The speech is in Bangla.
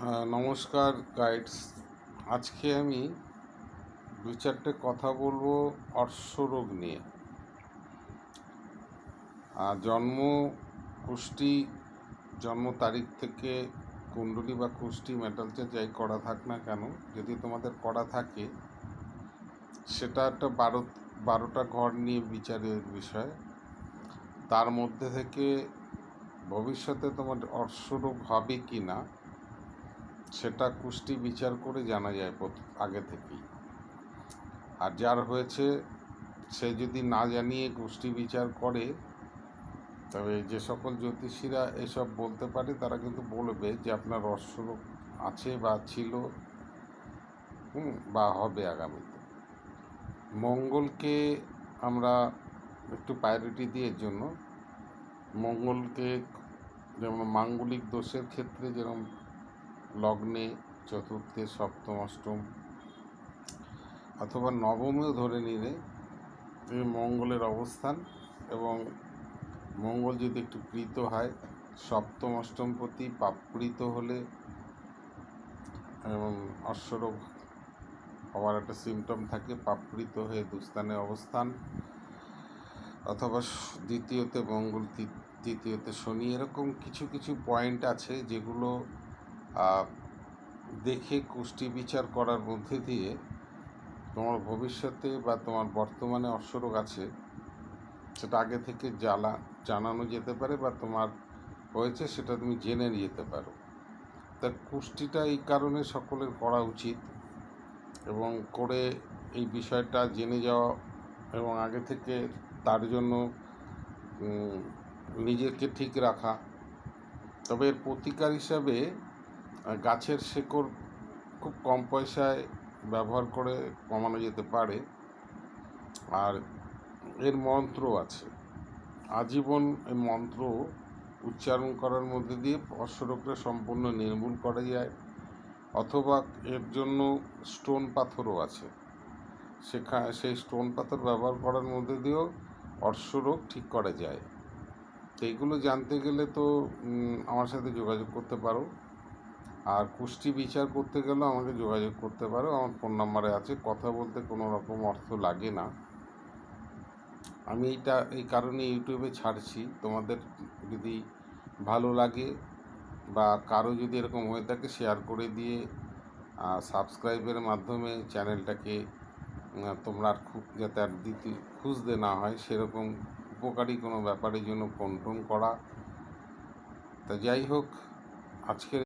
নমস্কার গাইডস। আজকে আমি দু চারটে কথা বলবো অর্শরোগ নিয়ে। জন্ম কুষ্টি, জন্ম তারিখ থেকে কুণ্ডলী বা কুষ্টি মেটাল যাই করা থাক না কেন, যদি তোমাদের করা থাকে সেটা একটা 12টা ঘর নিয়ে বিচারের বিষয়। তার মধ্যে থেকে ভবিষ্যতে তোমার অর্শরোগ হবে কি না সেটা কুষ্টি বিচার করে জানা যায় আগে থেকেই। আর যার হয়েছে সে যদি না জানিয়ে কুষ্টি বিচার করে, তবে যে সকল জ্যোতিষীরা এসব বলতে পারে তারা কিন্তু বলবে যে আপনার অর্শরোগ আছে বা ছিল বা হবে আগামীতে। মঙ্গলকে আমরা একটু প্রায়োরিটি দিয়ে এর জন্য মঙ্গলকে, যেমন মাঙ্গলিক দোষের ক্ষেত্রে যেরকম লগ্নে, চতুর্থে, সপ্তম, অষ্টম অথবা নবমেও ধরে নিলে মঙ্গলের অবস্থান, এবং মঙ্গল যদি একটু প্রীত হয়, সপ্তম অষ্টমপতি পাপপ্রীত হলে এবং অর্শরোগ হওয়ার একটা সিমটম থাকে, পাপপ্রীত হয়ে দুস্থানে অবস্থান, অথবা দ্বিতীয়তে মঙ্গল, তৃতীয়তে শনি, এরকম কিছু কিছু পয়েন্ট আছে যেগুলো দেখে কুষ্টি বিচার করার মধ্যে দিয়ে তোমার ভবিষ্যতে বা তোমার বর্তমানে অর্শরোগ আছে সেটা আগে থেকে জানানো যেতে পারে, বা তোমার হয়েছে সেটা তুমি জেনে যেতে পারো। তা কুষ্টিটা এই কারণে সকলের করা উচিত, এবং করে এই বিষয়টা জেনে যাওয়া এবং আগে থেকে তার জন্য নিজেকে ঠিক রাখা। তবে এর প্রতিকার হিসাবে গাছের শেকড় খুব কম পয়সায় ব্যবহার করে কমানো যেতে পারে। আর এর মন্ত্র আছে, আজীবন এই মন্ত্র উচ্চারণ করার মধ্যে দিয়ে অর্শরোগটা সম্পূর্ণ নির্মূল করা যায়। অথবা এর জন্য স্টোন পাথরও আছে, সেই স্টোন পাথর ব্যবহার করার মধ্যে দিয়েও অর্শরোগ ঠিক করা যায়। তো এইগুলো জানতে গেলে তো আমার সাথে যোগাযোগ করতে পারো, আর কুষ্টি বিচার করতে গেলেও আমাকে যোগাযোগ করতে পারো, আমার ফোন নাম্বারে আছে। কথা বলতে কোনো রকম অর্থ লাগে না। আমি এই কারণে ইউটিউবে ছাড়ছি। তোমাদের যদি ভালো লাগে বা কারো যদি এরকম হয়ে থাকে, শেয়ার করে দিয়ে সাবস্ক্রাইবের মাধ্যমে চ্যানেলটাকে তোমরা যাতে আর খুঁজতে না হয় সেরকম উপকারী কোনো ব্যাপারের জন্য ফোন করা। তা যাই হোক, আজকের